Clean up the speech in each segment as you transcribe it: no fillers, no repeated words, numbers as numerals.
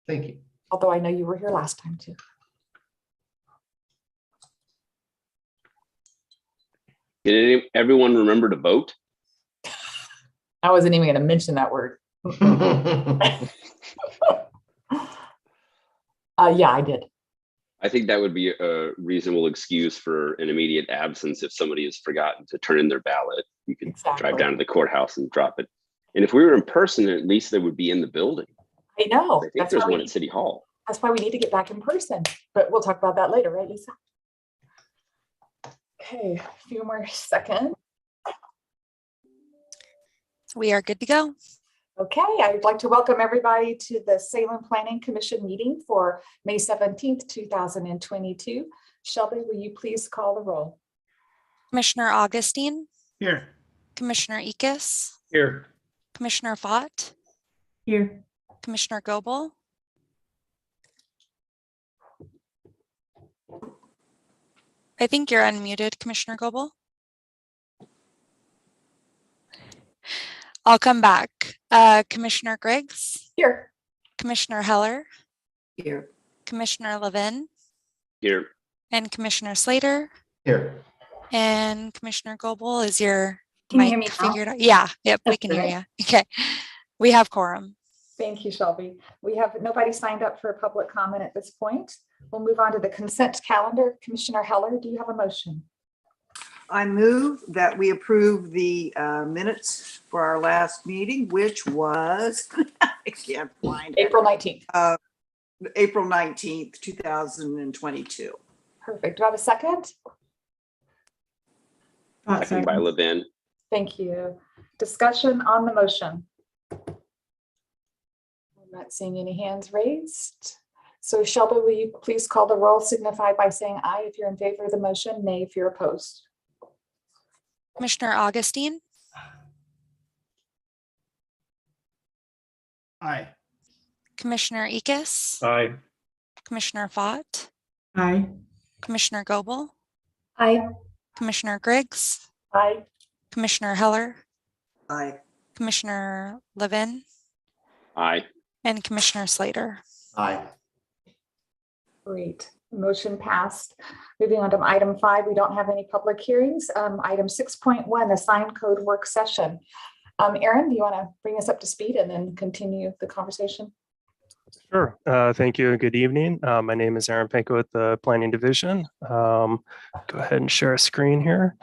Thank you. Although I know you were here last time too. Did everyone remember to vote? I wasn't even going to mention that word. Yeah, I did. I think that would be a reasonable excuse for an immediate absence if somebody has forgotten to turn in their ballot. You could drive down to the courthouse and drop it. And if we were in person, at least they would be in the building. I know. I think there's one at City Hall. That's why we need to get back in person, but we'll talk about that later, right, Lisa? Okay, a few more seconds. We are good to go. Okay, I'd like to welcome everybody to the Salem Planning Commission meeting for May 17th, 2022. Shelby, will you please call the roll? Commissioner Augustine. Here. Commissioner Ickes. Here. Commissioner Fott. Here. Commissioner Goebel. I think you're unmuted, Commissioner Goebel. I'll come back. Commissioner Griggs. Here. Commissioner Heller. Here. Commissioner Levin. Here. And Commissioner Slater. Here. And Commissioner Goebel, is your Can you hear mic me now? figured out? Yeah, yep, we can hear you. Okay, we have quorum. Thank you, Shelby. We have nobody signed up for a public comment at this point. We'll move on to the consent calendar. Commissioner Heller, do you have a motion? I move that we approve the minutes for our last meeting, which was, I can't find it. April 19th. April 19th, 2022. Perfect. Do I have a second? Second by Levin. Thank you. Discussion on the motion. I'm not seeing any hands raised. So Shelby, will you please call the roll, signify by saying aye if you're in favor of the motion, nay if you're opposed. Commissioner Augustine. Aye. Commissioner Ickes. Aye. Commissioner Fott. Aye. Commissioner Goebel. Aye. Commissioner Griggs. Aye. Commissioner Heller. Aye. Commissioner Levin. Aye. And Commissioner Slater. Aye. Great. Motion passed. Moving on to item 5, we don't have any public hearings. Item 6.1, the sign code work session. Aaron, do you want to bring us up to speed and then continue the conversation? Sure. Thank you. Good evening. My name is Aaron Panko with the Planning Division. Go ahead and share a screen here.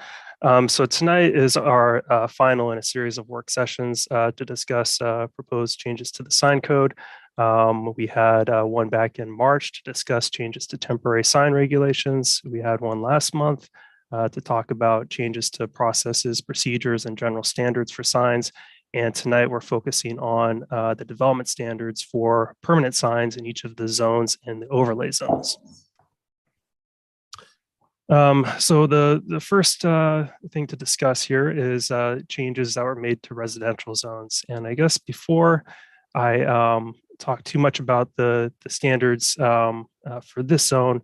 So tonight is our final in a series of work sessions to discuss proposed changes to the sign code. We had one back in March to discuss changes to temporary sign regulations. We had one last month to talk about changes to processes, procedures, and general standards for signs. And tonight we're focusing on the development standards for permanent signs in each of the zones and the overlay zones. So the first thing to discuss here is changes that were made to residential zones. And I guess before I talk too much about the standards for this zone,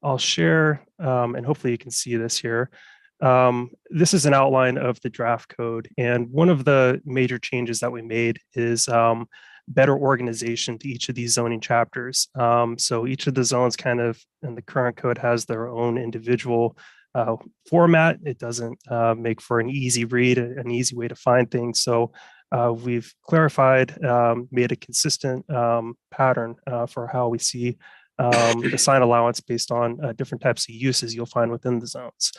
I'll share, and hopefully you can see this here. This is an outline of the draft code. And one of the major changes that we made is better organization to each of these zoning chapters. So each of the zones kind of in the current code has their own individual format. It doesn't make for an easy read, an easy way to find things. So we've clarified, made a consistent pattern for how we see the sign allowance based on different types of uses you'll find within the zones.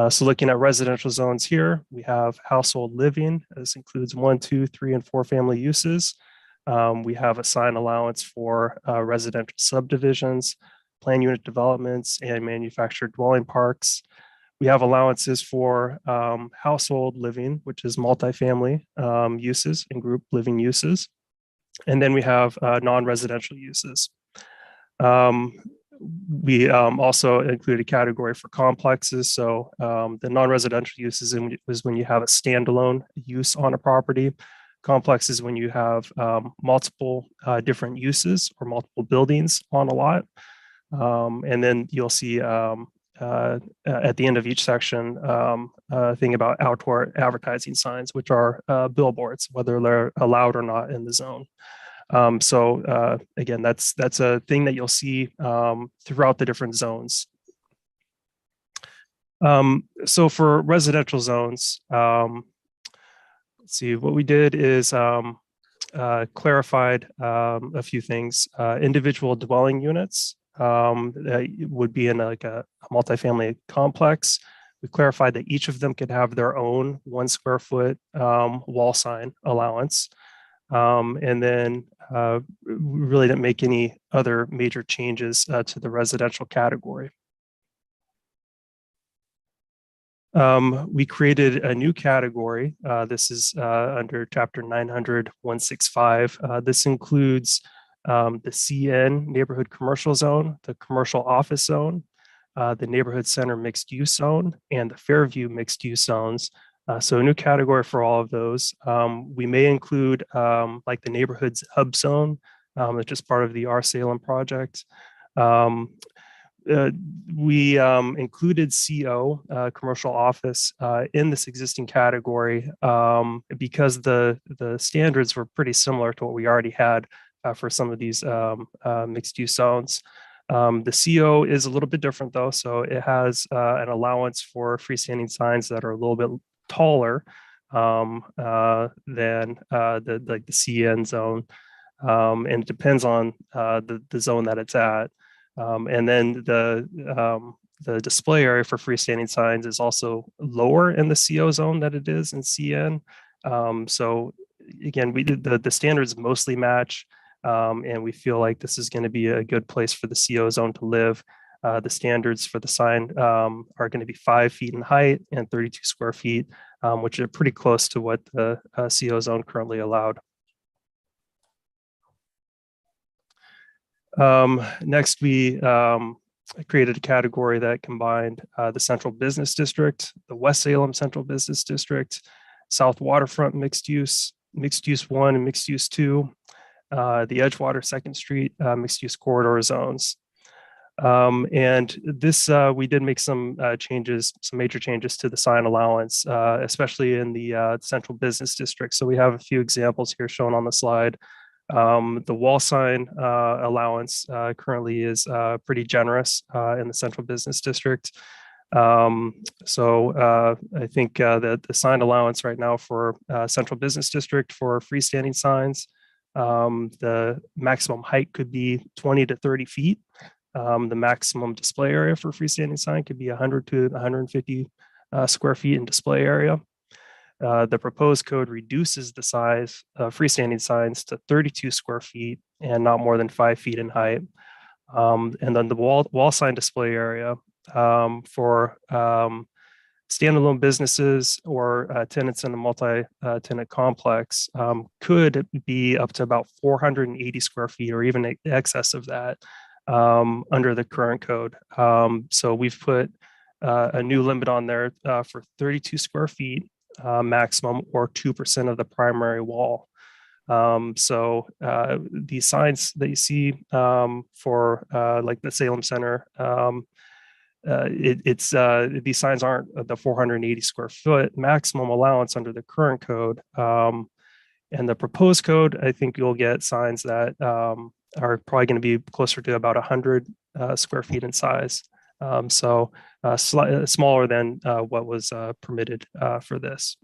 So looking at residential zones here, we have household living. This includes 1, 2, 3, and 4 family uses. We have a sign allowance for residential subdivisions, plan unit developments, and manufactured dwelling parks. We have allowances for household living, which is multifamily uses and group living uses. And then we have non-residential uses. We also include a category for complexes. So the non-residential uses is when you have a standalone use on a property. Complex is when you have multiple different uses or multiple buildings on a lot. And then you'll see at the end of each section a thing about outdoor advertising signs, which are billboards, whether they're allowed or not in the zone. Again, that's a thing that you'll see throughout the different zones. So for residential zones, let's see, what we did is clarified a few things. Individual dwelling units that would be in like a multifamily complex. We clarified that each of them could have their own 1 square foot wall sign allowance. And then we really didn't make any other major changes to the residential category. We created a new category. This is under chapter 900-165. This includes the CN neighborhood commercial zone, the commercial office zone, the neighborhood center mixed use zone, and the Fairview mixed use zones. So a new category for all of those. We may include like the neighborhoods hub zone, which is part of the Salem project. We included CO, commercial office, in this existing category because the standards were pretty similar to what we already had for some of these mixed use zones. The CO is a little bit different though, so it has an allowance for freestanding signs that are a little bit taller than the CN zone, and it depends on the zone that it's at. And then the display area for freestanding signs is also lower in the CO zone than it is in CN. So again, we did the standards mostly match, and we feel like this is going to be a good place for the CO zone to live. The standards for the sign are going to be 5 feet in height and 32 square feet, which are pretty close to what the CO zone currently allowed. Next, we created a category that combined the Central Business District, the West Salem Central Business District, South Waterfront Mixed Use 1 and Mixed Use 2, the Edgewater 2nd Street Mixed Use Corridor zones. And this, we did make some changes, some major changes to the sign allowance, especially in the Central Business District. So we have a few examples here shown on the slide. The wall sign allowance currently is pretty generous in the Central Business District. So I think that the sign allowance right now for Central Business District for freestanding signs, the maximum height could be 20 to 30 feet. The maximum display area for freestanding sign could be 100 to 150 square feet in display area. The proposed code reduces the size of freestanding signs to 32 square feet and not more than 5 feet in height. And then the wall sign display area for standalone businesses or tenants in a multi-tenant complex could be up to about 480 square feet or even in excess of that under the current code. So we've put a new limit on there for 32 square feet maximum or 2% of the primary wall. So these signs that you see for like the Salem Center, these signs aren't the 480 square foot maximum allowance under the current code. And the proposed code, I think you'll get signs that are probably going to be closer to about 100 square feet in size. So smaller than what was permitted for this.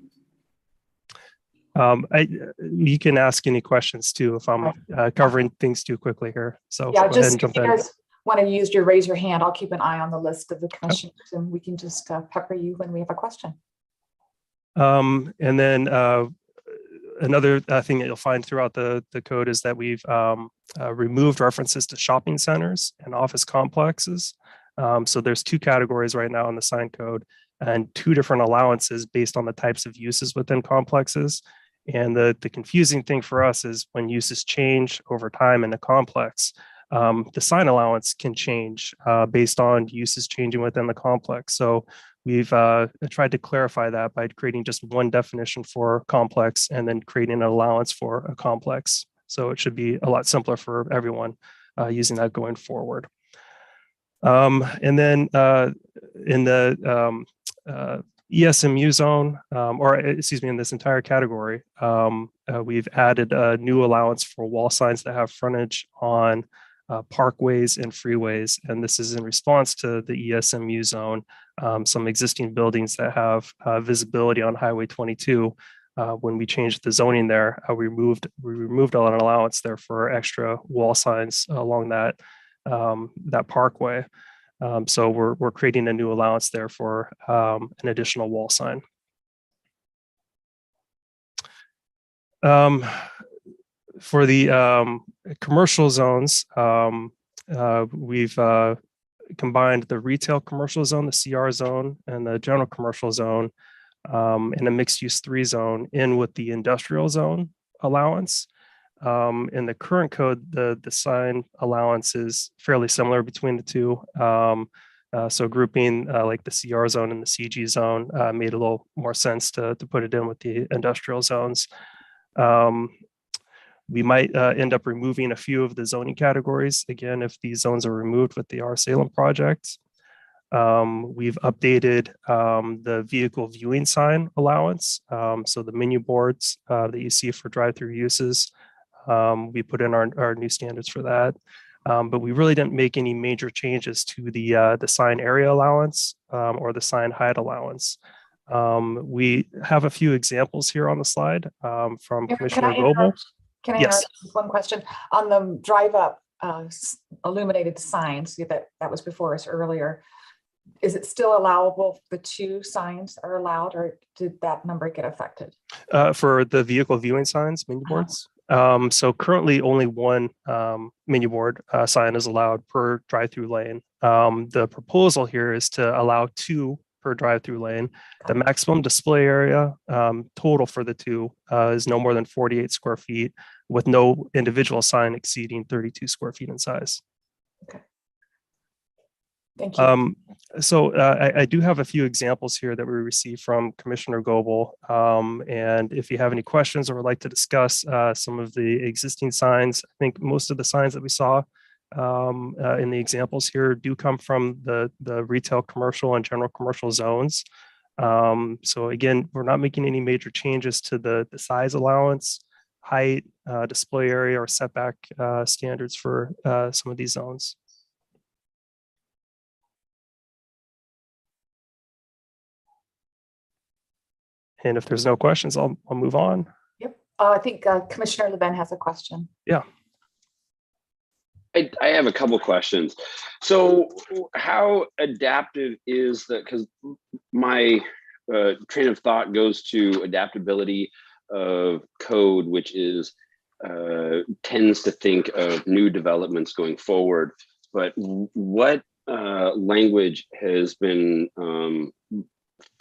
You can ask any questions too if I'm covering things too quickly here. So yeah, go ahead and jump in. Want to use your raise your hand, I'll keep an eye on the list of the commissioners and we can just pepper you when we have a question. And then another thing that you'll find throughout the code is that we've removed references to shopping centers and office complexes. So there's 2 categories right now in the sign code and 2 different allowances based on the types of uses within complexes. And the confusing thing for us is when uses change over time in the complex, the sign allowance can change based on uses changing within the complex. So we've tried to clarify that by creating just one definition for complex and then creating an allowance for a complex. So it should be a lot simpler for everyone using that going forward. And then in the ESMU zone, or excuse me, in this entire category, we've added a new allowance for wall signs that have frontage on parkways and freeways. And this is in response to the ESMU zone, some existing buildings that have visibility on Highway 22. When we changed the zoning there, we removed an allowance there for extra wall signs along that parkway. So we're creating a new allowance there for an additional wall sign. For the commercial zones, we've combined the retail commercial zone, the CR zone, and the general commercial zone in a mixed use 3 zone in with the industrial zone allowance. In the current code, the sign allowance is fairly similar between the two. So grouping like the CR zone and the CG zone made a little more sense to put it in with the industrial zones. We might end up removing a few of the zoning categories, again, if these zones are removed with the Salem project. We've updated the vehicle viewing sign allowance. So the menu boards that you see for drive-through uses, we put in our new standards for that. But we really didn't make any major changes to the sign area allowance or the sign height allowance. We have a few examples here on the slide from Commissioner Goebel. Can I Yes. interrupt with one question on the drive up illuminated signs that was before us earlier? Is it still allowable? The 2 signs are allowed, or did that number get affected? For the vehicle viewing signs, menu boards. So currently only 1 menu board sign is allowed per drive-through lane. The proposal here is to allow 2 per drive-through lane. The maximum display area total for the 2 is no more than 48 square feet, with no individual sign exceeding 32 square feet in size. Okay. Thank you. So I do have a few examples here that we received from Commissioner Goebel. And if you have any questions or would like to discuss some of the existing signs, I think most of the signs that we saw in the examples here do come from the retail, commercial, and general commercial zones. So again, we're not making any major changes to the size allowance, height, display area, or setback standards for some of these zones. And if there's no questions, I'll move on. Yep. I think Commissioner Levin has a question. Yeah. I have a couple questions. So how adaptive is that? Because my train of thought goes to adaptability of code, which is tends to think of new developments going forward. But what language has been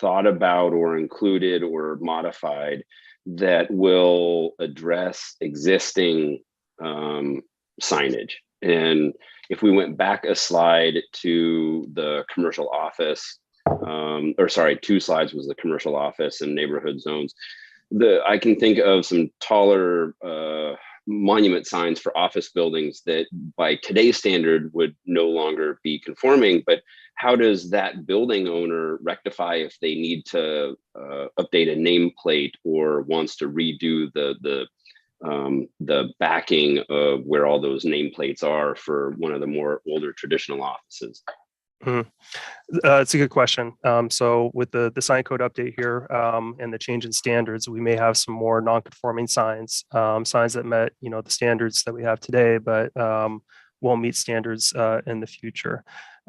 thought about or included or modified that will address existing signage? And if we went back a slide to the commercial office, or sorry, 2 slides was the commercial office and neighborhood zones. I can think of some taller monument signs for office buildings that by today's standard would no longer be conforming, but how does that building owner rectify if they need to update a nameplate or wants to redo the backing of where all those nameplates are for one of the more older traditional offices? It's a good question. So with the sign code update here and the change in standards, we may have some more non-conforming signs, signs that met the standards that we have today, but won't meet standards in the future.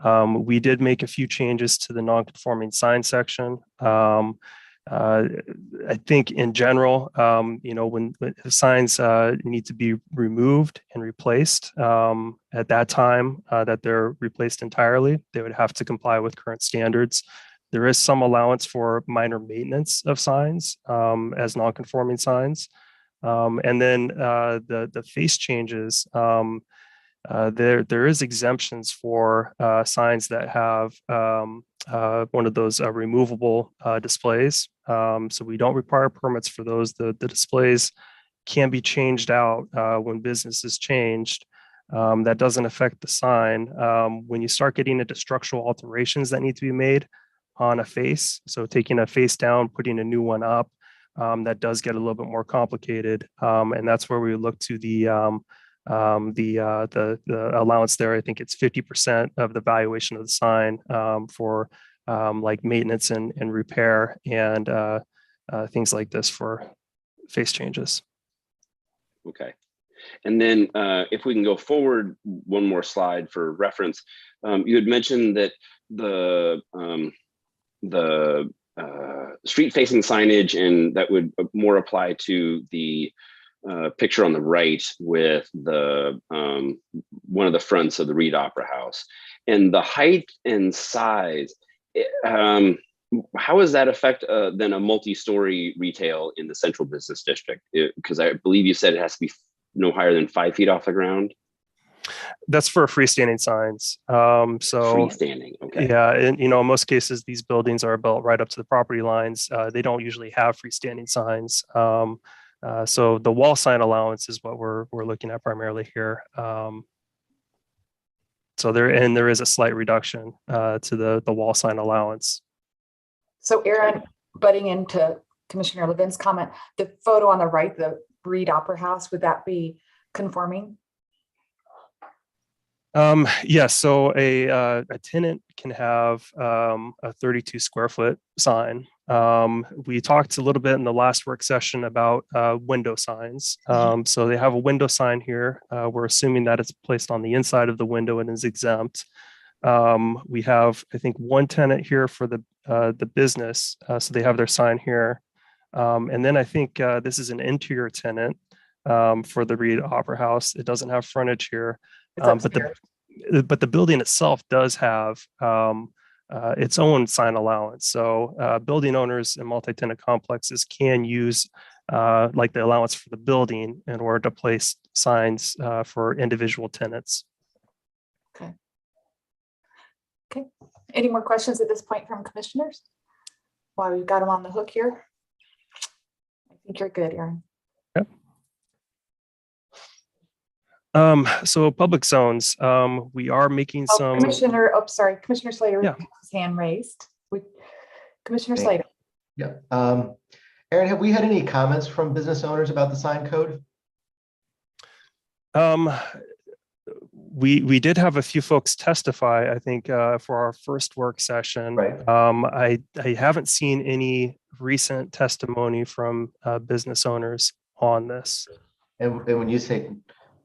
We did make a few changes to the non-conforming sign section. I think in general, when signs need to be removed and replaced, at that time that they're replaced entirely, they would have to comply with current standards. There is some allowance for minor maintenance of signs as non-conforming signs. And then the face changes, there is exemptions for signs that have one of those removable displays. So we don't require permits for those. The displays can be changed out when business is changed. That doesn't affect the sign. When you start getting into structural alterations that need to be made on a face. So taking a face down, putting a new one up, that does get a little bit more complicated. And that's where we look to the allowance there. I think it's 50% of the valuation of the sign for like maintenance and repair and things like this for face changes. Okay. And then if we can go forward one more slide for reference, you had mentioned that the street facing signage, and that would more apply to the picture on the right with the one of the fronts of the Reed Opera House, and the height and size. How does that affect then a multi-story retail in the central business district? Because I believe you said it has to be no higher than 5 feet off the ground. That's for freestanding signs. So Freestanding, okay. Yeah, and in most cases, these buildings are built right up to the property lines. They don't usually have freestanding signs. So the wall sign allowance is what we're looking at primarily here. So there is a slight reduction to the wall sign allowance. So Aaron, butting into Commissioner Levin's comment, the photo on the right, the Reed Opera House, would that be conforming? Yes, so a tenant can have a 32 square foot sign. We talked a little bit in the last work session about window signs. So they have a window sign here. We're assuming that it's placed on the inside of the window and is exempt. We have, I think, one tenant here for the business, so they have their sign here. And then I think this is an interior tenant for the Reed Opera House. It doesn't have frontage here. But the building itself does have its own sign allowance. So building owners and multi-tenant complexes can use like the allowance for the building in order to place signs for individual tenants. Okay. Okay. Any more questions at this point from commissioners? While we've got them on the hook here. I think you're good, Aaron. So public zones, we are making some. Commissioner Slater, Yeah. his hand raised. Commissioner Slater. Yeah. Aaron, have we had any comments from business owners about the sign code? We did have a few folks testify, I think, for our first work session. Right. I haven't seen any recent testimony from business owners on this. And when you say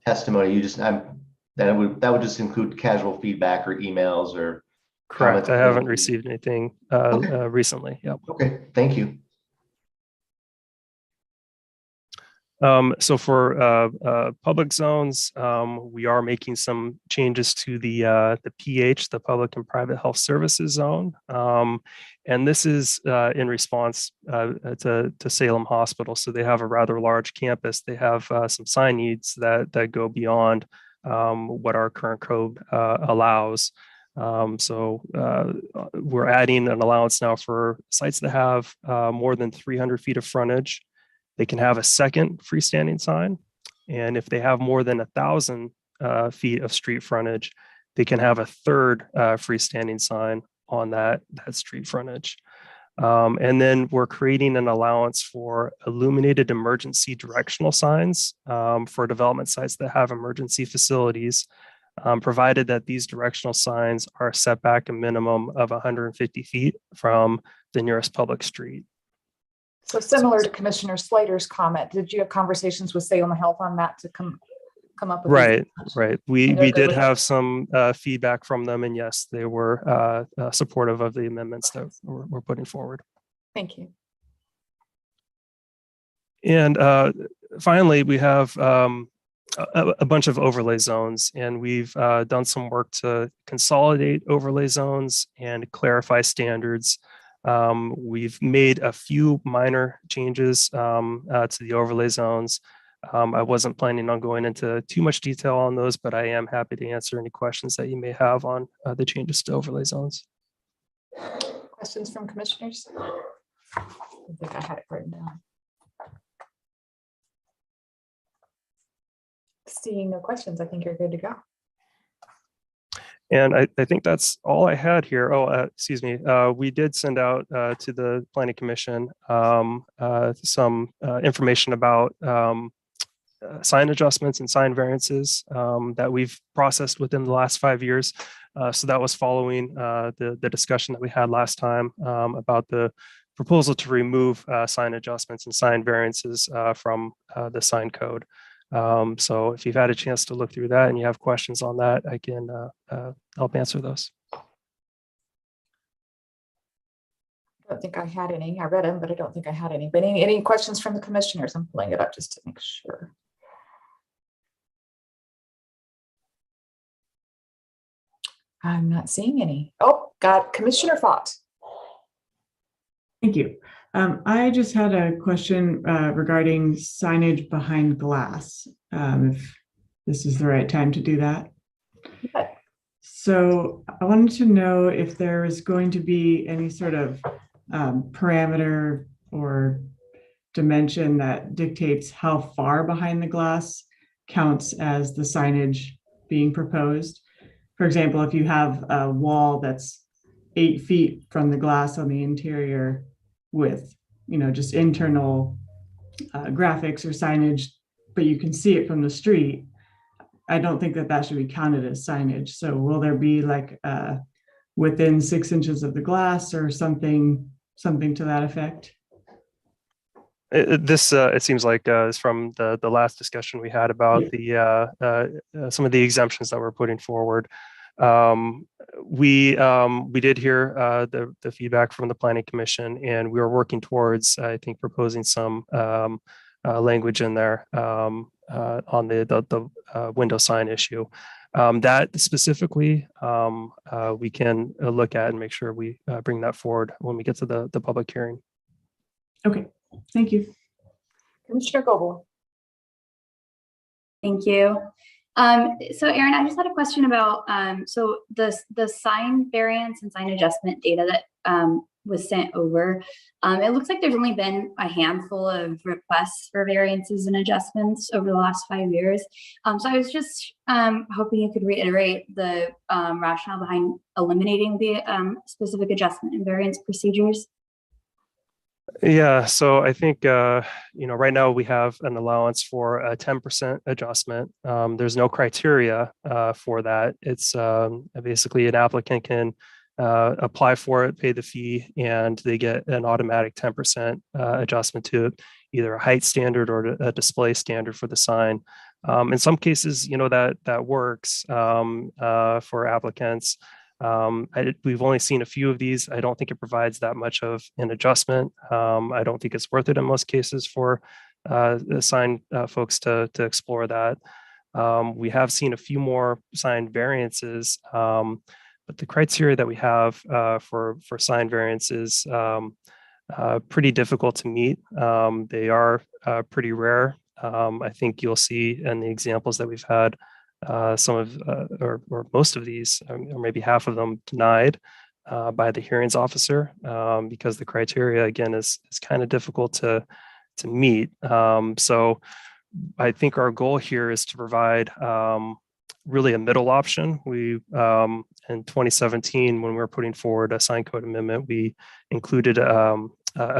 testimony, you just that would just include casual feedback or emails or correct. comments. I haven't received anything Okay. recently. Yep. Okay, thank you. So for public zones, we are making some changes to the PH, the public and private health services zone. And this is in response to Salem Hospital. So they have a rather large campus. They have some sign needs that go beyond what our current code allows. So we're adding an allowance now for sites that have more than 300 feet of frontage. They can have a second freestanding sign. And if they have more than 1,000 feet of street frontage, they can have a third freestanding sign on that street frontage. And then we're creating an allowance for illuminated emergency directional signs for development sites that have emergency facilities, provided that these directional signs are set back a minimum of 150 feet from the nearest public street. So similar to Commissioner Slater's comment, did you have conversations with Salem Health on that to come up with? Right. We did with have some feedback from them, and yes, they were supportive of the amendments that we're putting forward. Thank you. And finally, we have a bunch of overlay zones, and we've done some work to consolidate overlay zones and clarify standards. We've made a few minor changes to the overlay zones. I wasn't planning on going into too much detail on those, but I am happy to answer any questions that you may have on the changes to overlay zones. Questions from commissioners? I think I had it written down. Seeing no questions, I think you're good to go. And I think that's all I had here. Oh, excuse me. We did send out to the Planning Commission some information about sign adjustments and sign variances that we've processed within the last 5 years. So that was following the discussion that we had last time about the proposal to remove sign adjustments and sign variances from the sign code. So if you've had a chance to look through that and you have questions on that, I can help answer those. I don't think I had any. I read them, but I don't think I had any. But any questions from the commissioners? I'm pulling it up just to make sure. I'm not seeing any. Oh, got Commissioner Fox. Thank you. I just had a question regarding signage behind glass, if this is the right time to do that. Okay. So I wanted to know if there is going to be any sort of parameter or dimension that dictates how far behind the glass counts as the signage being proposed. For example, if you have a wall that's 8 feet from the glass on the interior with, just internal graphics or signage, but you can see it from the street, I don't think that should be counted as signage. So will there be like within 6 inches of the glass or something to that effect? It seems like is from the last discussion we had about some of the exemptions that we're putting forward. We did hear the feedback from the Planning Commission, and we were working towards, I think, proposing some language in there on the window sign issue. That specifically, we can look at and make sure we bring that forward when we get to the public hearing. Okay, thank you. Commissioner Goble. Thank you. So Aaron, I just had a question about, so the sign variance and sign adjustment data that was sent over. It looks like there's only been a handful of requests for variances and adjustments over the last 5 years. So I was just hoping you could reiterate the rationale behind eliminating the specific adjustment and variance procedures. Yeah, so I think, right now we have an allowance for a 10% adjustment. There's no criteria for that. It's basically an applicant can apply for it, pay the fee, and they get an automatic 10% adjustment to either a height standard or a display standard for the sign. In some cases, that works for applicants. We've only seen a few of these. I don't think it provides that much of an adjustment. I don't think it's worth it in most cases for the sign folks to explore that. We have seen a few more sign variances, but the criteria that we have for sign variances pretty difficult to meet. They are pretty rare. I think you'll see in the examples that we've had some of or most of these, or maybe half of them, denied by the hearings officer because the criteria again is kind of difficult to meet. So I think our goal here is to provide really a middle option. We in 2017, when we were putting forward a sign code amendment, we included a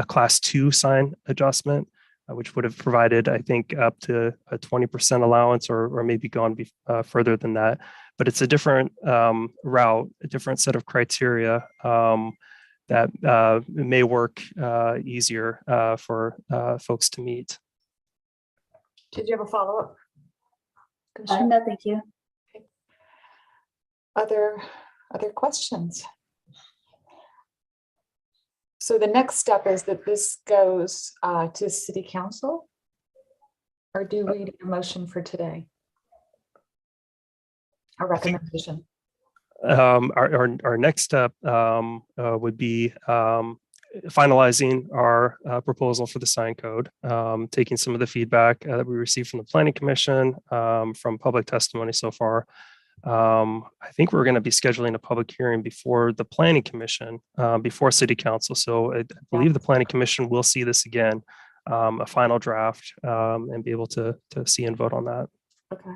class 2 sign adjustment, which would have provided, I think, up to a 20% allowance or maybe gone further than that. But it's a different route, a different set of criteria that may work easier for folks to meet. Did you have a follow-up? No, thank you. Other questions? So the next step is that this goes to City Council, or do we need a motion for today? A recommendation? Our next step would be finalizing our proposal for the sign code, taking some of the feedback that we received from the Planning Commission, from public testimony so far. I think we're going to be scheduling a public hearing before the Planning Commission, before City Council. So I believe the Planning Commission will see this again, a final draft, and be able to see and vote on that. Okay.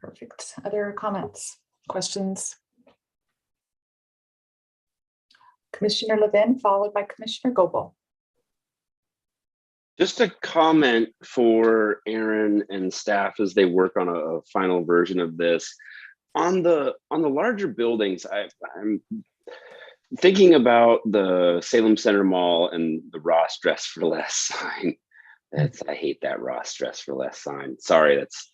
Perfect. Other comments? Questions? Commissioner Levin, followed by Commissioner Goebel. Just a comment for Aaron and staff as they work on a final version of this. On the larger buildings, I'm thinking about the Salem Center Mall and the Ross Dress for Less sign. I hate that Ross Dress for Less sign. Sorry, that's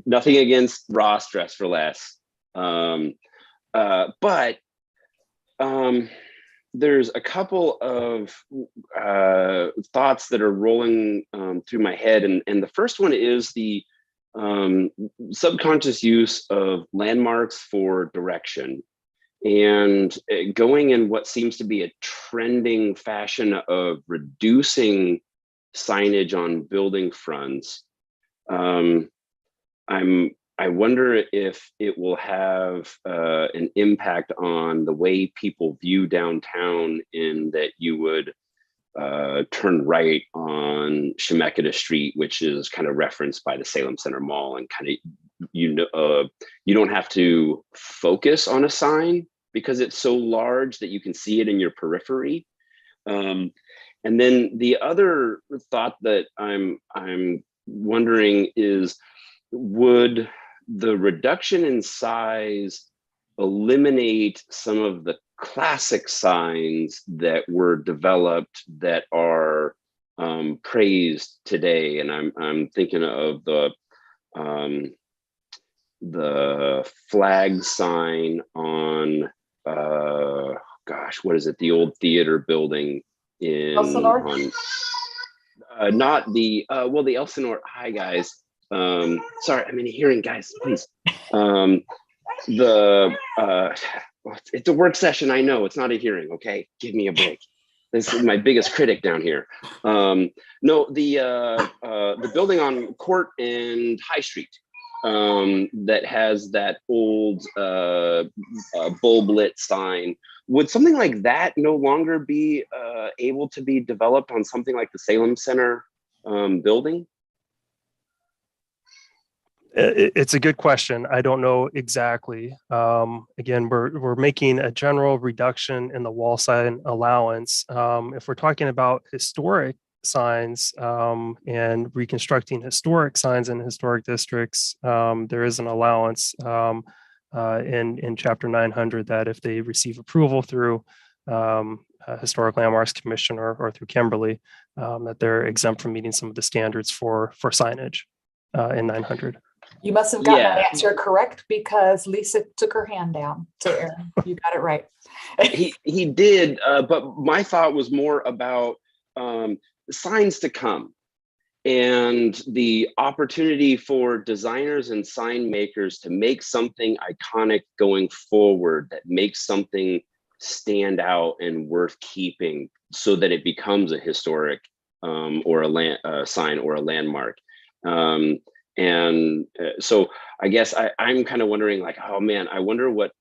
nothing against Ross Dress for Less. But there's a couple of thoughts that are rolling through my head. And the first one is the subconscious use of landmarks for direction, and going in what seems to be a trending fashion of reducing signage on building fronts. I wonder if it will have an impact on the way people view downtown, in that you would turn right on Chemeketa Street, which is kind of referenced by the Salem Center Mall, and kind of, you don't have to focus on a sign because it's so large that you can see it in your periphery. And then the other thought that I'm wondering is, would the reduction in size eliminate some of the classic signs that were developed that are praised today? And I'm thinking of the flag sign on gosh, what is it? The old theater building in Elsinore? Not the well, the Elsinore. Hi guys. Sorry, I'm in a hearing, guys, please. It's a work session. I know it's not a hearing. Okay, give me a break. This is my biggest critic down here. No, the building on Court and High Street that has that old bulb lit sign. Would something like that no longer be able to be developed on something like the Salem Center building? It's a good question. I don't know exactly. Again, we're making a general reduction in the wall sign allowance. If we're talking about historic signs and reconstructing historic signs in historic districts, there is an allowance in Chapter 900 that if they receive approval through Historic Landmarks Commission or through Kimberly, that they're exempt from meeting some of the standards for signage in 900. You must have gotten that answer correct, because Lisa took her hand down. So Aaron, you got it right. he did, but my thought was more about signs to come, and the opportunity for designers and sign makers to make something iconic going forward, that makes something stand out and worth keeping, so that it becomes a historic or a sign or a landmark. So I guess I'm kind of wondering, like, oh man, I wonder what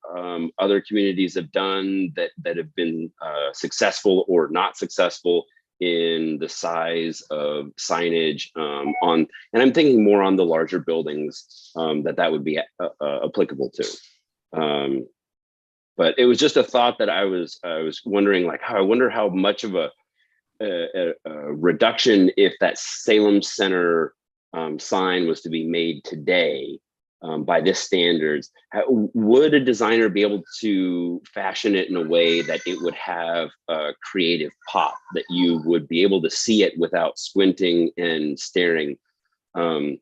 other communities have done that have been successful or not successful in the size of signage and I'm thinking more on the larger buildings that would be applicable to. But it was just a thought that I was wondering, like, I wonder how much of a reduction, if that Salem Center sign was to be made today by this standards, would a designer be able to fashion it in a way that it would have a creative pop, that you would be able to see it without squinting and staring? I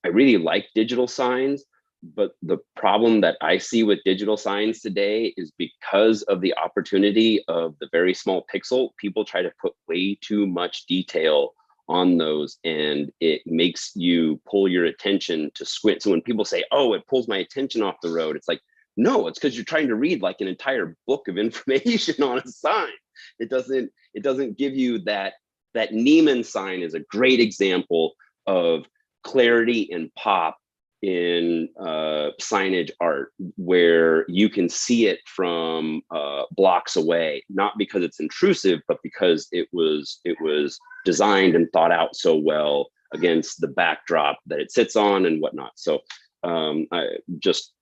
really like digital signs, but the problem that I see with digital signs today is, because of the opportunity of the very small pixel, people try to put way too much detail on those, and it makes you pull your attention to squint. So when people say, oh, it pulls my attention off the road, it's like, no, it's because you're trying to read like an entire book of information on a sign. It doesn't give you that Neiman sign is a great example of clarity and pop in signage art, where you can see it from blocks away, not because it's intrusive, but because it was designed and thought out so well against the backdrop that it sits on and whatnot. So just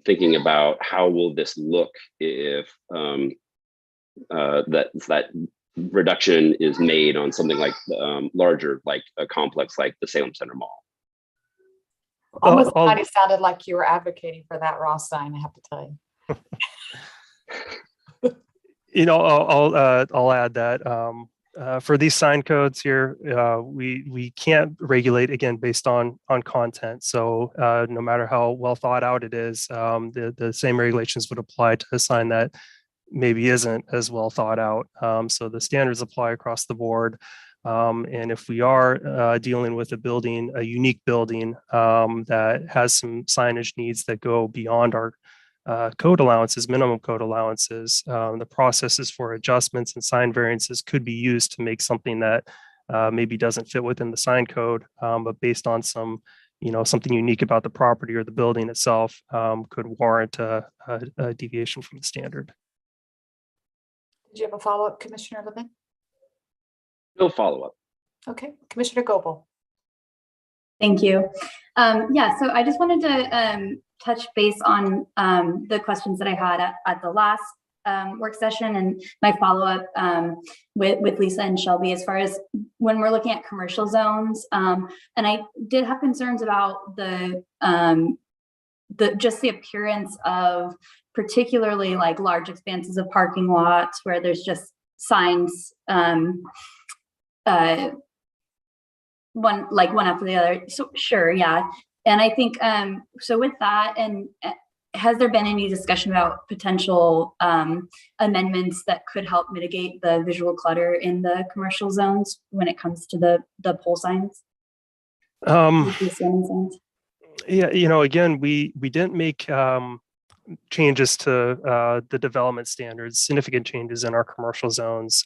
thinking about how will this look if that reduction is made on something like larger, like a complex like the Salem Center Mall. Almost kind of sounded like you were advocating for that Ross sign, I have to tell you. You know, I'll add that for these sign codes here, we can't regulate again based on content. So no matter how well thought out it is, the same regulations would apply to a sign that maybe isn't as well thought out. So the standards apply across the board. And if we are dealing with a unique building that has some signage needs that go beyond our code allowances, minimum code allowances, the processes for adjustments and sign variances could be used to make something that maybe doesn't fit within the sign code, but based on some, something unique about the property or the building itself, could warrant a deviation from the standard. Did you have a follow-up, Commissioner Levin? No follow-up. Okay, Commissioner Goebel. Thank you. Yeah, so I just wanted to touch base on the questions that I had at the last work session and my follow-up with Lisa and Shelby as far as when we're looking at commercial zones. And I did have concerns about just the appearance of particularly like large expanses of parking lots where there's just signs one after the other. So sure, yeah. And I think so with that, and has there been any discussion about potential amendments that could help mitigate the visual clutter in the commercial zones when it comes to the pole signs? Yeah, again, we didn't make changes to the development standards, significant changes in our commercial zones.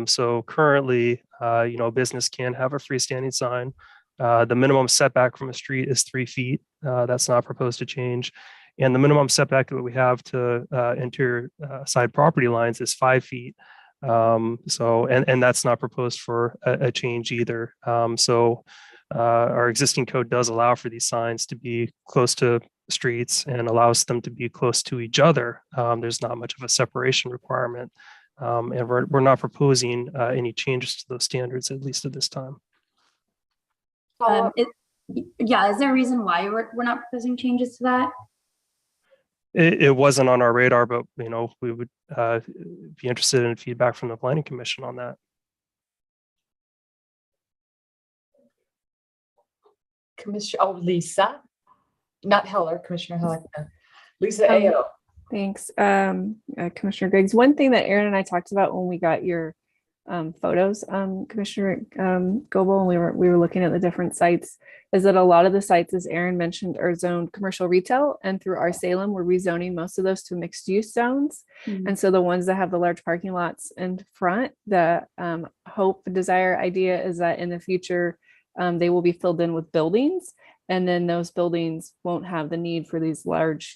So currently, a business can have a freestanding sign. The minimum setback from a street is 3 feet. That's not proposed to change. And the minimum setback that we have to interior side property lines is 5 feet. And that's not proposed for a change either. Our existing code does allow for these signs to be close to streets and allows them to be close to each other. There's not much of a separation requirement. And we're not proposing any changes to those standards, at least at this time. Yeah, is there a reason why we're not proposing changes to that? It wasn't on our radar, but we would be interested in feedback from the Planning Commission on that. Lisa, not Heller, Commissioner Heller. Lisa Ayo. Thanks, Commissioner Griggs. One thing that Aaron and I talked about when we got your photos, Commissioner Goebel, and we were looking at the different sites, is that a lot of the sites, as Aaron mentioned, are zoned commercial retail, and through our Salem, we're rezoning most of those to mixed use zones. Mm-hmm. And so the ones that have the large parking lots in front, the desire idea is that in the future, they will be filled in with buildings, and then those buildings won't have the need for these large,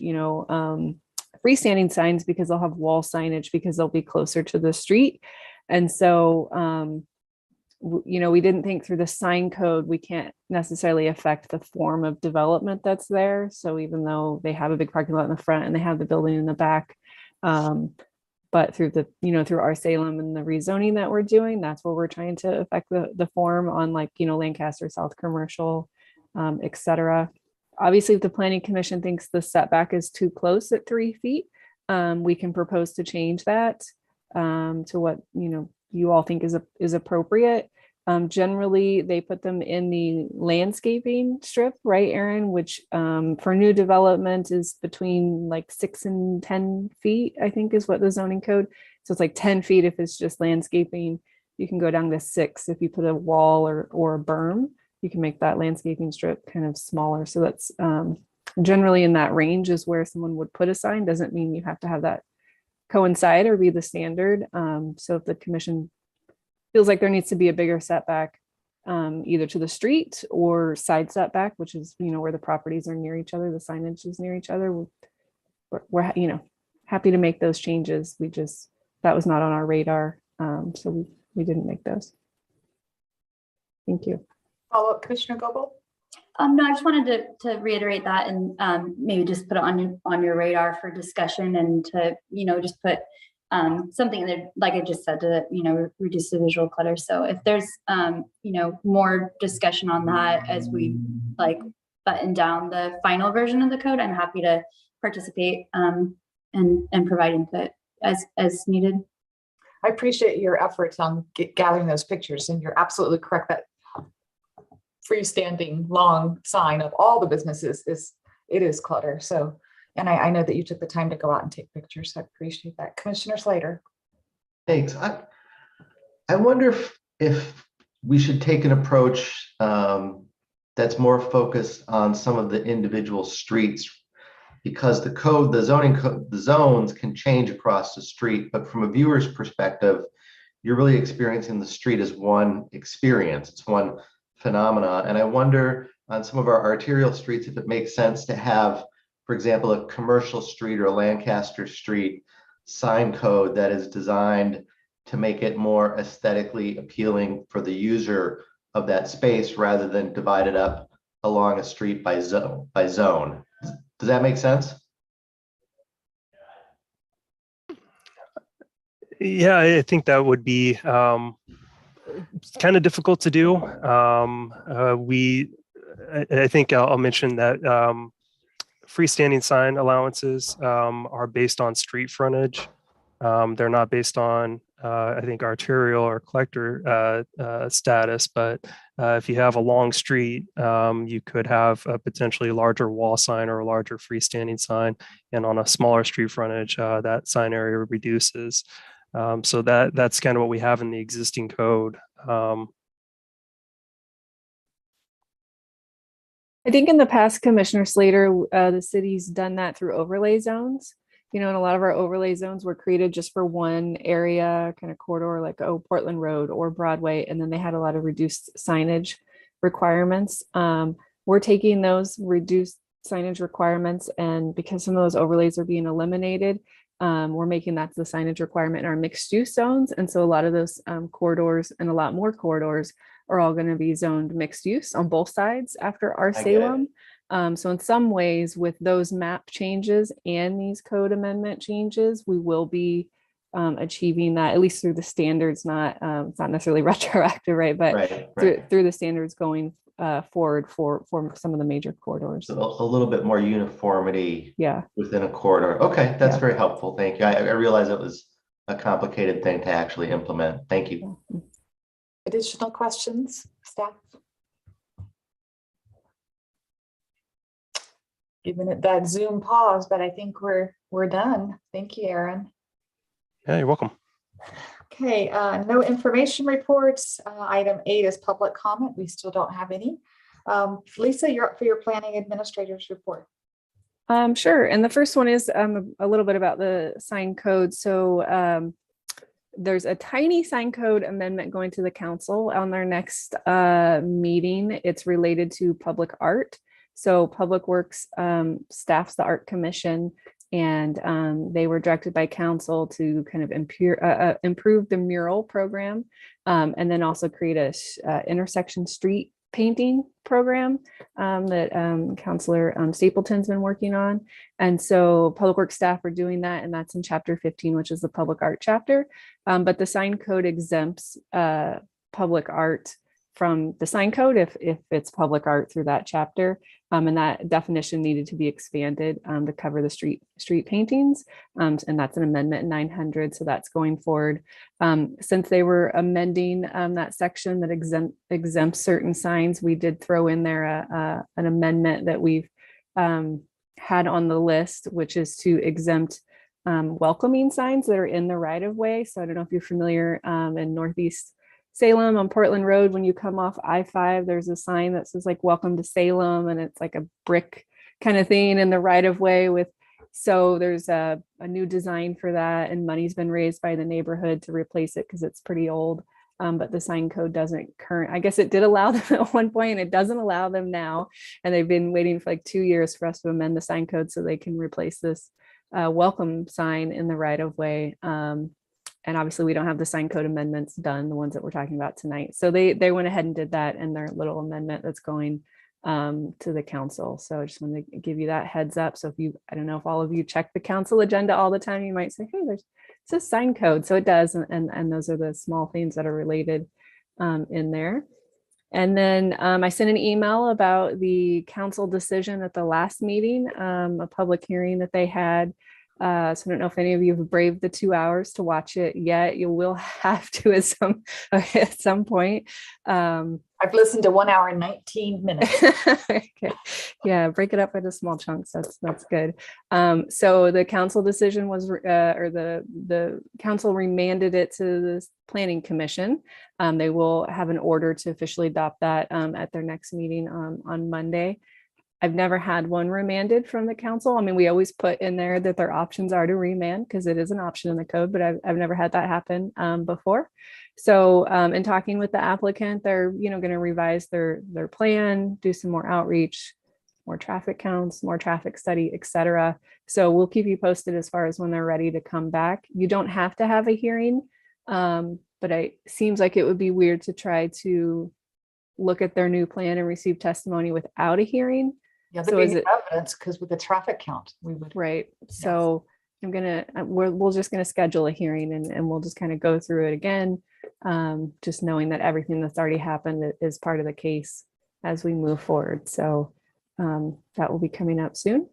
freestanding signs because they'll have wall signage because they'll be closer to the street. And so, we didn't think through the sign code, we can't necessarily affect the form of development that's there. So even though they have a big parking lot in the front and they have the building in the back, but through through our Salem and the rezoning that we're doing, that's where we're trying to affect the form on Lancaster South Commercial, et cetera. Obviously, if the Planning Commission thinks the setback is too close at 3 feet, we can propose to change that to what you all think is appropriate. Generally, they put them in the landscaping strip, right, Aaron? Which for new development is between 6 and 10 feet, I think, is what the zoning code. So it's 10 feet if it's just landscaping. You can go down to 6 if you put a wall or a berm. You can make that landscaping strip kind of smaller. So that's generally in that range is where someone would put a sign. Doesn't mean you have to have that coincide or be the standard. So if the commission feels like there needs to be a bigger setback, either to the street or side setback, which is where the properties are near each other, the signage is near each other, we're happy to make those changes. That was not on our radar, so we didn't make those. Thank you. Follow up, Commissioner Goebel. No, I just wanted to reiterate that and maybe just put it on your radar for discussion and to, just put something that, like I just said, to, reduce the visual clutter. So if there's, more discussion on that as we button down the final version of the code, I'm happy to participate and provide input as needed. I appreciate your efforts on gathering those pictures, and you're absolutely correct that freestanding long sign of all the businesses is clutter. So, and I know that you took the time to go out and take pictures. So I appreciate that. Commissioner Slater. Thanks. I wonder if we should take an approach that's more focused on some of the individual streets, because the zoning code, the zones can change across the street, but from a viewer's perspective, you're really experiencing the street as one experience. It's one phenomena. And I wonder on some of our arterial streets if it makes sense to have, for example, a commercial street or a Lancaster Street sign code that is designed to make it more aesthetically appealing for the user of that space rather than divided up along a street by zone. Does that make sense? Yeah, I think that would be kind of difficult to do. I think I'll mention that freestanding sign allowances are based on street frontage. They're not based on, I think, arterial or collector status, but if you have a long street, you could have a potentially larger wall sign or a larger freestanding sign. And on a smaller street frontage, that sign area reduces. So that's kind of what we have in the existing code. I think in the past, Commissioner Slater, the city's done that through overlay zones. And a lot of our overlay zones were created just for one area, kind of corridor, like Portland Road or Broadway, and then they had a lot of reduced signage requirements. We're taking those reduced signage requirements, and because some of those overlays are being eliminated, we're making that the signage requirement in our mixed use zones. And so a lot of those corridors and a lot more corridors are all going to be zoned mixed use on both sides after our Salem. So in some ways, with those map changes and these code amendment changes, we will be achieving that, at least through the standards. It's not necessarily retroactive, right? But through the standards going forward for some of the major corridors. So a little bit more uniformity within a corridor. Okay, that's very helpful. Thank you. I realize it was a complicated thing to actually implement. Thank you. Additional questions, staff? Giving it that Zoom pause, but I think we're done. Thank you, Aaron. Yeah, you're welcome. Okay, no information reports. Item 8 is public comment. We still don't have any. Lisa, you're up for your planning administrator's report. Sure. And the first one is a little bit about the sign code. So there's a tiny sign code amendment going to the council on their next meeting. It's related to public art. So Public Works staffs the Art Commission, and they were directed by council to kind of improve the mural program, and then also create a intersection street painting program that Councilor Stapleton's been working on. And so Public Works staff are doing that, and that's in Chapter 15, which is the public art chapter. But the sign code exempts public art from the sign code if it's public art through that chapter. And that definition needed to be expanded to cover the street paintings. And that's an amendment 900. So that's going forward. Since they were amending that section that exempts certain signs, we did throw in there an amendment that we've had on the list, which is to exempt welcoming signs that are in the right of way. So I don't know if you're familiar in Northeast Salem on Portland Road, when you come off I-5, there's a sign that says like "Welcome to Salem," and it's like a brick kind of thing in the right of way so there's a new design for that, and money's been raised by the neighborhood to replace it because it's pretty old. But the sign code doesn't I guess it did allow them at one point, it doesn't allow them now. And they've been waiting for like 2 years for us to amend the sign code so they can replace this welcome sign in the right of way. And obviously we don't have the sign code amendments done, the ones that we're talking about tonight. So they went ahead and did that in their little amendment that's going to the council. So I just want to give you that heads up. So if you, I don't know if all of you check the council agenda all the time, you might say, hey, there's it's a sign code. So it does. And those are the small things that are related in there. And then I sent an email about the council decision at the last meeting, a public hearing that they had. So I don't know if any of you have braved the 2 hours to watch it yet. You will have to at some point. I've listened to 1 hour and 19 minutes. Okay. Yeah, break it up into small chunks. That's good. So the council decision was, or the council remanded it to the planning commission. They will have an order to officially adopt that at their next meeting on Monday. I've never had one remanded from the council. I mean, we always put in there that their options are to remand because it is an option in the code, but I've never had that happen before. So in talking with the applicant, they're going to revise their plan, do some more outreach, more traffic counts, more traffic study, etc. So we'll keep you posted as far as when they're ready to come back. You don't have to have a hearing, but it seems like it would be weird to try to look at their new plan and receive testimony without a hearing. Yeah, So there'd is be it evidence because with the traffic count, we would. right? So we're just gonna schedule a hearing and we'll just kind of go through it again, just knowing that everything that's already happened is part of the case as we move forward. So that will be coming up soon.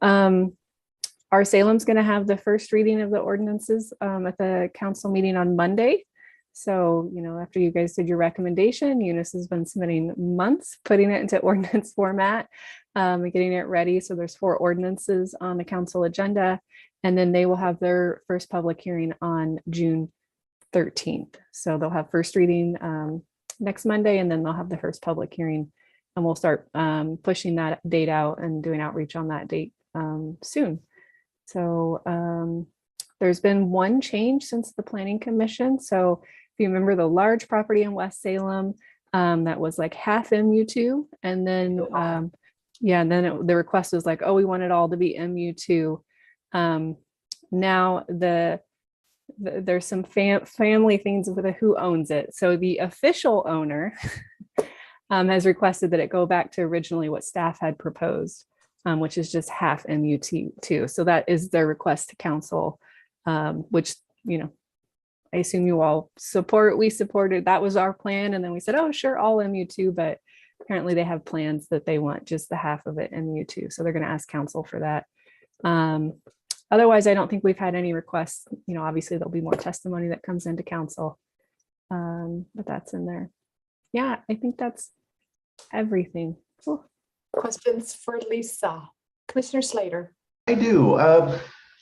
Our Salem's going to have the first reading of the ordinances at the council meeting on Monday. So, after you guys did your recommendation, Eunice has been spending months putting it into ordinance format, and getting it ready. So there's 4 ordinances on the council agenda, and then they will have their first public hearing on June 13th. So they'll have first reading next Monday, and then they'll have the first public hearing, and we'll start pushing that date out and doing outreach on that date soon. So there's been one change since the planning commission. So if you remember the large property in West Salem, that was like half MU2. And then, the request was like, oh, we want it all to be MU2. Now there's some family things with who owns it. So the official owner has requested that it go back to originally what staff had proposed, which is just half MU2. So that is their request to council, which, I assume you all support. We supported, that was our plan. And then we said, oh, sure, all MU2, but apparently they have plans that they want just the half of it MU2. So they're going to ask council for that. Otherwise, I don't think we've had any requests. Obviously there'll be more testimony that comes into council, but that's in there. Yeah, I think that's everything. Cool. Questions for Lisa? Commissioner Slater. I do.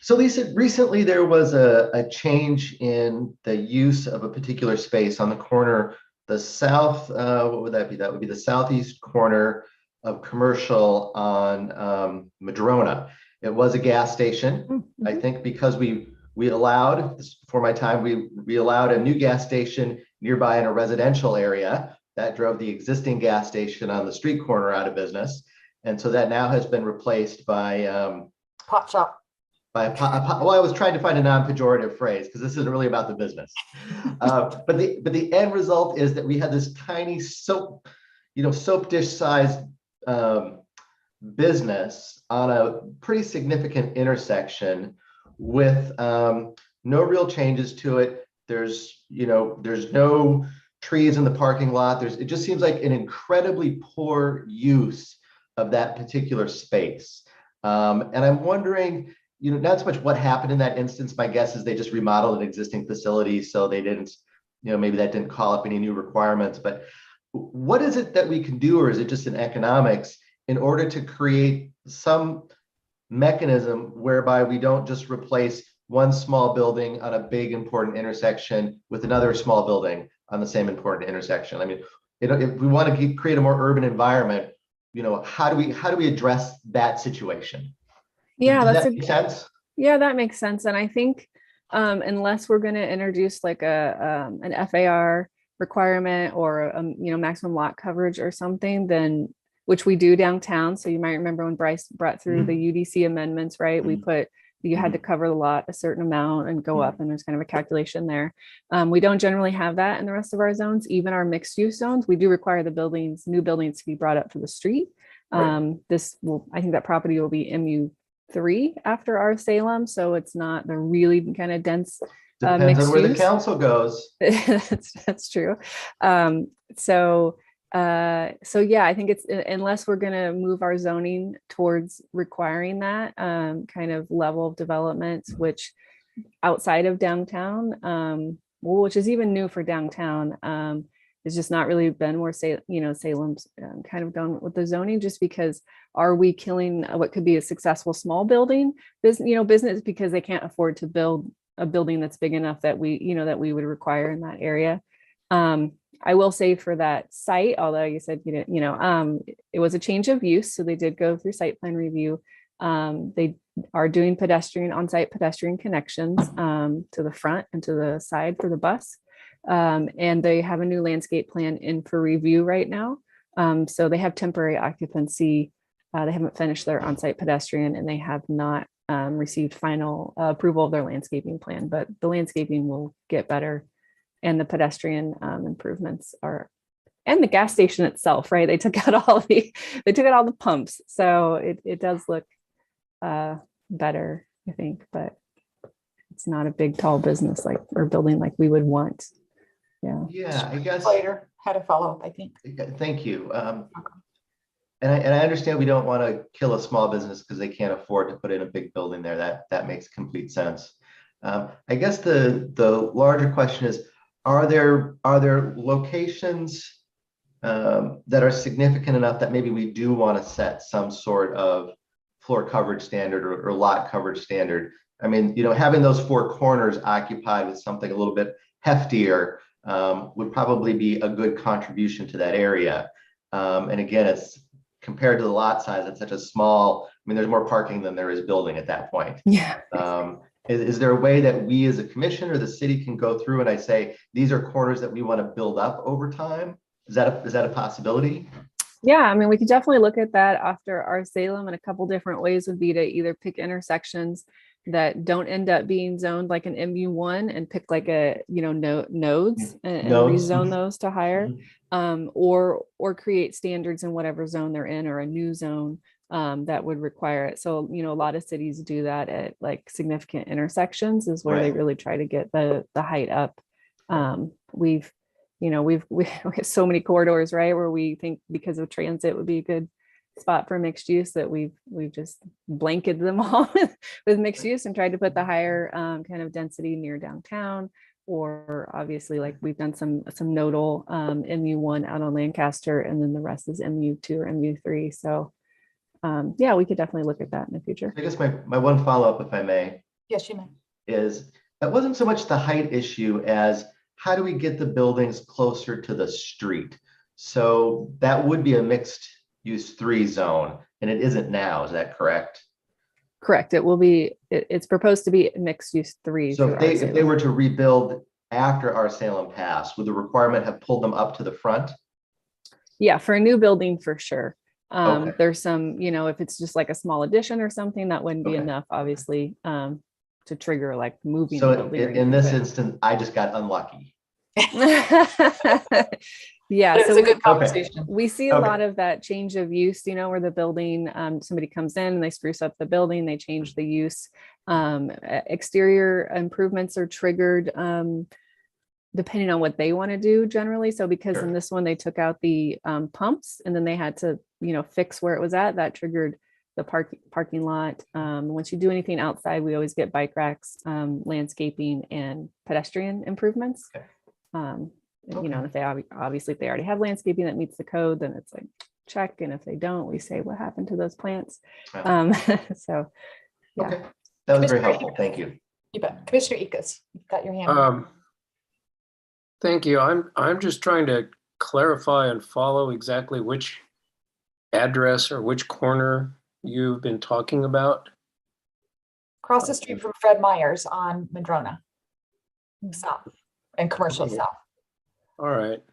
So Lisa, recently there was a change in the use of a particular space on the corner, the south, what would that be? That would be the southeast corner of Commercial on Madrona. It was a gas station. Mm-hmm. I think because we allowed, before my time, we allowed a new gas station nearby in a residential area. That drove the existing gas station on the street corner out of business. And so that now has been replaced by pot shop. Well, I was trying to find a non-pejorative phrase because this isn't really about the business. But the end result is that we had this tiny soap dish sized business on a pretty significant intersection with no real changes to it. There's no trees in the parking lot. It just seems like an incredibly poor use of that particular space. And I'm wondering, not so much what happened in that instance. My guess is they just remodeled an existing facility, so they didn't, maybe that didn't call up any new requirements. But what is it that we can do, or is it just in economics, in order to create some mechanism whereby we don't just replace one small building on a big important intersection with another small building on the same important intersection? I mean, if we want to create a more urban environment, how do we address that situation? Yeah, Does that make sense? Yeah, that makes sense. And I think unless we're going to introduce like an FAR requirement or maximum lot coverage or something, then which we do downtown. So you might remember when Bryce brought through the UDC amendments, right? We put you had to cover the lot a certain amount and go up, and there's kind of a calculation there. We don't generally have that in the rest of our zones. Even our mixed use zones, we do require the new buildings to be brought up to the street. I think that property will be MU3 after our Salem, so it's not the really kind of dense Depends on where the use. council goes. That's true. So yeah, I think it's, unless we're going to move our zoning towards requiring that kind of level of development, which outside of downtown, which is even new for downtown, it's just not really been where Salem's kind of done with the zoning, just because are we killing what could be a successful small building business because they can't afford to build a building that's big enough that we would require in that area. I will say for that site, although you said it was a change of use, so they did go through site plan review. They are doing on-site pedestrian connections to the front and to the side for the bus. And they have a new landscape plan in for review right now. So they have temporary occupancy. They haven't finished their on-site pedestrian, and they have not received final approval of their landscaping plan, but the landscaping will get better. And the pedestrian improvements and the gas station itself, right? They took out all the pumps. So it does look better, I think, but it's not a big, tall business or building like we would want. Yeah, I guess. Later, how to follow up, I think. Thank you. And I understand we don't want to kill a small business because they can't afford to put in a big building there. That makes complete sense. I guess the larger question is, are there locations that are significant enough that maybe we do want to set some sort of floor coverage standard or lot coverage standard? I mean, having those four corners occupied with something a little bit heftier would probably be a good contribution to that area. And again, it's compared to the lot size, it's such a small, there's more parking than there is building at that point. Yeah. Is there a way that we as a commission or the city can go through and I say, these are corners that we want to build up over time? Is that a possibility? Yeah, we could definitely look at that after our Salem, and a couple different ways would be to either pick intersections that don't end up being zoned like an MU1 and pick like nodes and rezone those to higher, or create standards in whatever zone they're in, or a new zone that would require it. So, a lot of cities do that at like significant intersections is where they really try to get the height up. We have so many corridors, right, where we think because of transit would be a good spot for mixed use that we've just blanketed them all with mixed use and tried to put the higher kind of density near downtown, or obviously like we've done some nodal MU1 out on Lancaster, and then the rest is MU2 or MU3. So yeah, we could definitely look at that in the future. I guess my one follow-up, if I may. Yes, you may. Is that wasn't so much the height issue as how do we get the buildings closer to the street? So that would be a mixed use 3 zone, and it isn't now. Is that correct? Correct. It will be. It's proposed to be mixed use 3. So if they were to rebuild after our Salem pass, would the requirement have pulled them up to the front? Yeah, for a new building, for sure. Okay. There's some, if it's just like a small addition or something, that wouldn't be enough, obviously, to trigger like moving. So in this instance, I just got unlucky. Yeah, it's a good conversation. We see a lot of that change of use, where the building, somebody comes in and they spruce up the building, they change the use. Exterior improvements are triggered depending on what they want to do generally. So because in this one, they took out the pumps, and then they had to, fix where it was at, that triggered the parking lot. Once you do anything outside, we always get bike racks, landscaping, and pedestrian improvements. And if they obviously if they already have landscaping that meets the code, then it's like check. And if they don't, we say what happened to those plants. So yeah. Okay, that was very helpful. Thank you. You bet. Commissioner Ickes, you've got your hand. Thank you. I'm just trying to clarify and follow exactly which address or which corner you've been talking about. Across the street from Fred Meyer's on Madrona South and Commercial South. All right.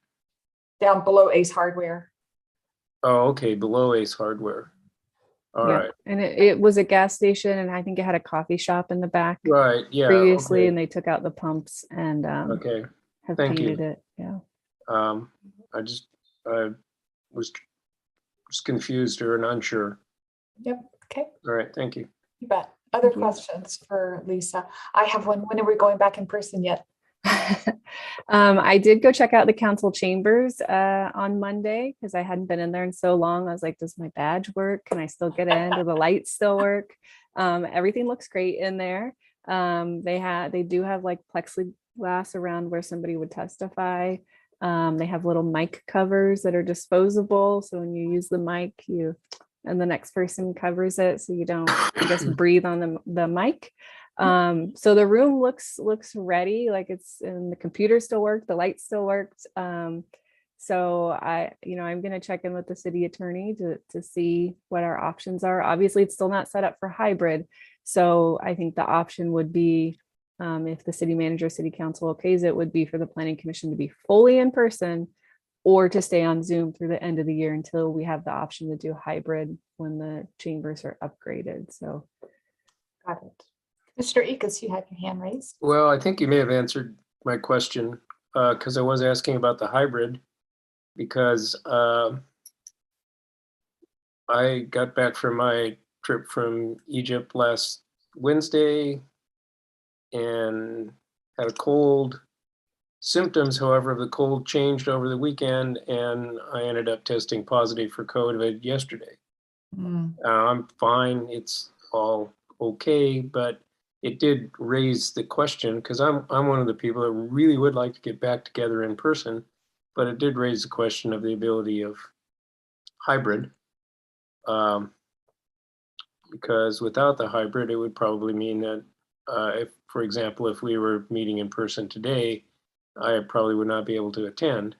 Down below Ace Hardware. Oh, okay. Below Ace Hardware. All Yeah. right. And it was a gas station, and I think it had a coffee shop in the back Right. Yeah. previously, Okay. and they took out the pumps and Okay. have Thank you. painted it. Yeah. I was just confused or unsure. Yep. Okay. All right. Thank you. You bet. Other Thank you. questions for Lisa? I have one. When are we going back in person yet? I did go check out the council chambers on Monday because I hadn't been in there in so long. I was like, does my badge work? Can I still get in? Do the lights still work? Everything looks great in there. They do have like plexiglass around where somebody would testify. They have little mic covers that are disposable. So when you use the mic, and the next person covers it so you don't, I guess, breathe on the mic. So the room looks ready, like and the computer still worked, the lights still worked. So I'm going to check in with the city attorney to see what our options are. Obviously, it's still not set up for hybrid. So I think the option would be, if the city manager, city council okays it, would be for the planning commission to be fully in person or to stay on Zoom through the end of the year until we have the option to do hybrid when the chambers are upgraded. So. Got it. Mr. Ekus, you had your hand raised. Well, I think you may have answered my question because I was asking about the hybrid because I got back from my trip from Egypt last Wednesday and had a cold. Symptoms, however, of the cold changed over the weekend, and I ended up testing positive for COVID yesterday. I'm fine. It's all okay, but it did raise the question because I'm one of the people that really would like to get back together in person, but it did raise the question of the ability of hybrid. Because without the hybrid, it would probably mean that if, for example, if we were meeting in person today, I probably would not be able to attend.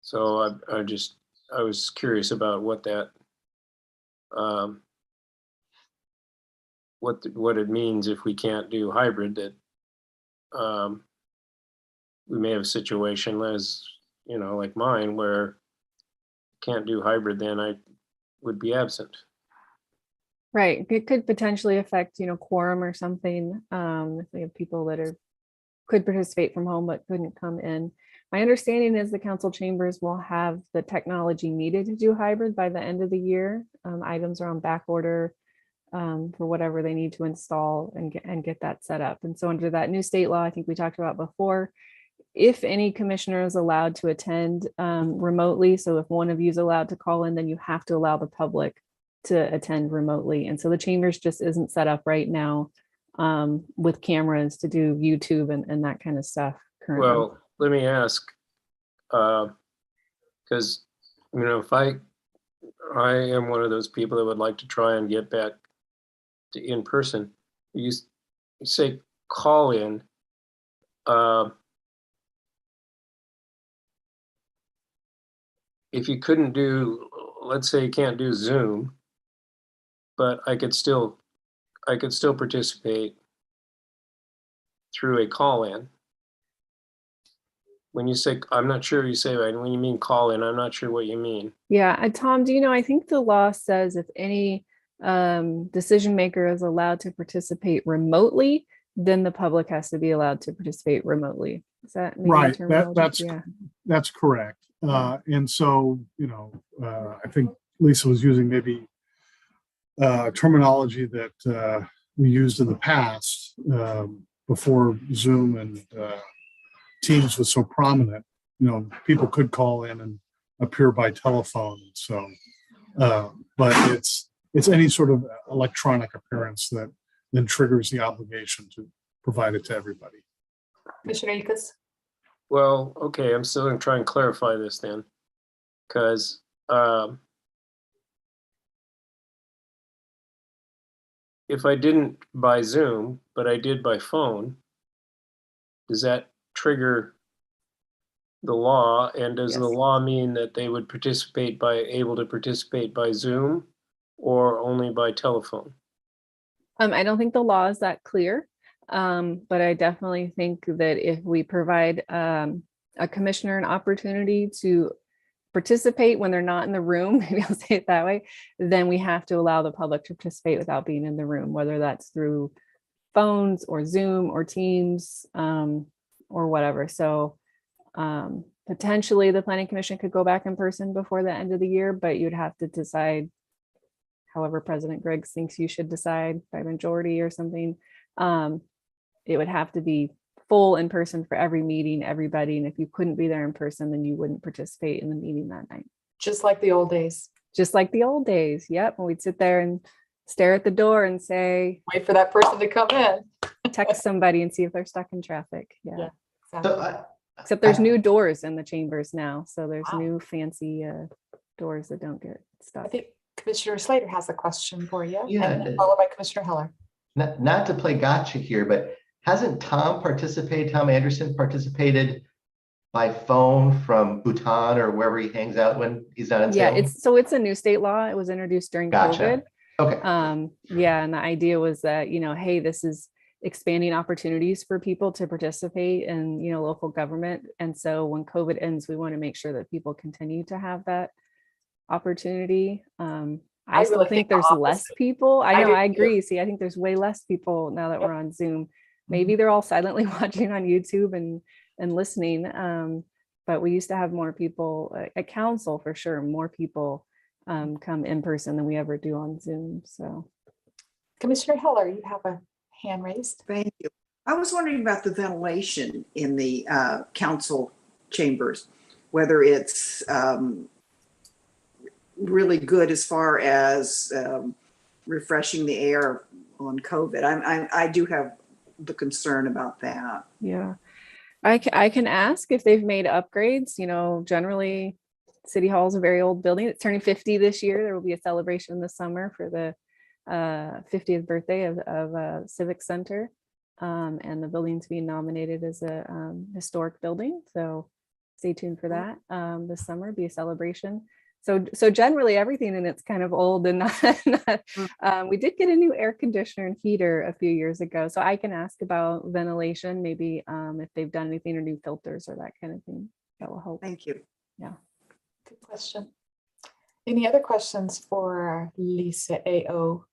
So I was curious about what that, what it means if we can't do hybrid, that we may have a situation as, like mine where can't do hybrid, then I would be absent. Right. It could potentially affect, quorum or something. If we have people that could participate from home but couldn't come in. My understanding is the council chambers will have the technology needed to do hybrid by the end of the year. Items are on back order for whatever they need to install and get that set up. And so under that new state law, I think we talked about before, if any commissioner is allowed to attend remotely, so if one of you is allowed to call in, then you have to allow the public to attend remotely. And so the chambers just isn't set up right now with cameras to do YouTube and that kind of stuff currently. Well, let me ask, because, if I am one of those people that would like to try and get back to in person. You say call in. If you couldn't do, let's say you can't do Zoom, but I could still participate through a call in. When you say, I'm not sure you say right, when you mean call in, I'm not sure what you mean. Yeah, Tom, do you know, I think the law says if any decision maker is allowed to participate remotely, then the public has to be allowed to participate remotely. Is that right? Yeah. That's correct. And so, I think Lisa was using maybe terminology that we used in the past before Zoom and Teams was so prominent. People could call in and appear by telephone. So, but it's any sort of electronic appearance that then triggers the obligation to provide it to everybody. Commissioner Ekus? Well, okay, I'm still going to try and clarify this then, because if I didn't by Zoom, but I did by phone, does that trigger the law? And does the law mean that they would able to participate by Zoom or only by telephone? I don't think the law is that clear, but I definitely think that if we provide a commissioner an opportunity to participate when they're not in the room, maybe I'll say it that way, then we have to allow the public to participate without being in the room, whether that's through phones or Zoom or Teams or whatever. So potentially the Planning Commission could go back in person before the end of the year, but you'd have to decide however President Griggs thinks you should decide by majority or something. It would have to be full in person for every meeting, everybody. And if you couldn't be there in person, then you wouldn't participate in the meeting that night. Just like the old days. Just like the old days. Yep. And we'd sit there and stare at the door and say, wait for that person to come in. Text somebody and see if they're stuck in traffic. Yeah. Exactly. So Except there's new doors in the chambers now. So there's Wow. new fancy doors that don't get I stuck. think Commissioner Slater has a question for you. Yeah, And then followed by Commissioner Heller. not to play gotcha here, but hasn't Tom Anderson participated by phone from Bhutan or wherever he hangs out when he's not in Yeah, Salem? it's a new state law. It was introduced during Gotcha. COVID. Okay. Yeah, and the idea was that, hey, this is expanding opportunities for people to participate in, local government. And so when COVID ends, we want to make sure that people continue to have that opportunity. I still really think the there's less opposite. people. I know, do I too. agree. See, I think there's way less people now that Yep. we're on Zoom. Maybe they're all silently watching on YouTube and listening. But we used to have more people at council for sure. More people come in person than we ever do on Zoom. So, Commissioner Heller, you have a hand raised. Thank you. I was wondering about the ventilation in the council chambers, whether it's really good as far as refreshing the air on COVID. I do have the concern about that. yeah, I can ask if they've made upgrades. Generally, City Hall is a very old building. It's turning 50 this year. There will be a celebration this summer for the 50th birthday of Civic Center. And the building's being nominated as a historic building. So stay tuned for that. This summer be a celebration. So generally everything in it's kind of old and not we did get a new air conditioner and heater a few years ago. So I can ask about ventilation, maybe if they've done anything or new filters or that kind of thing. That will help. Thank you. Yeah. Good question. Any other questions for Lisa AO?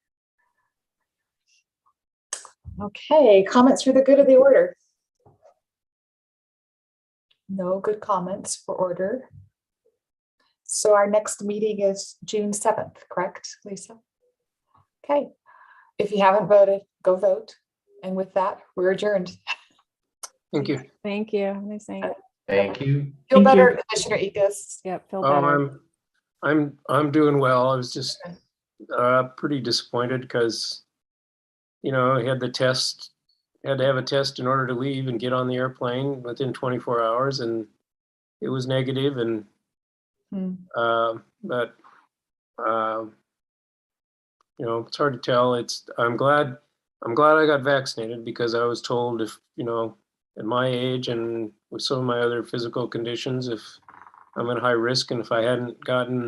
Okay, comments for the good of the order. No good comments for order. So our next meeting is June 7th, correct, Lisa? Okay. If you haven't voted, go vote. And with that, we're adjourned. Thank you. Thank you. Nice night. Thank you. Feel Thank better, you. Commissioner Ekus. Yep. Feel better. I'm doing well. I was just pretty disappointed because, I had to have a test in order to leave and get on the airplane within 24 hours, and it was negative. And but it's hard to tell. I'm glad I got vaccinated because I was told if at my age and with some of my other physical conditions, if I'm at high risk, and if I hadn't gotten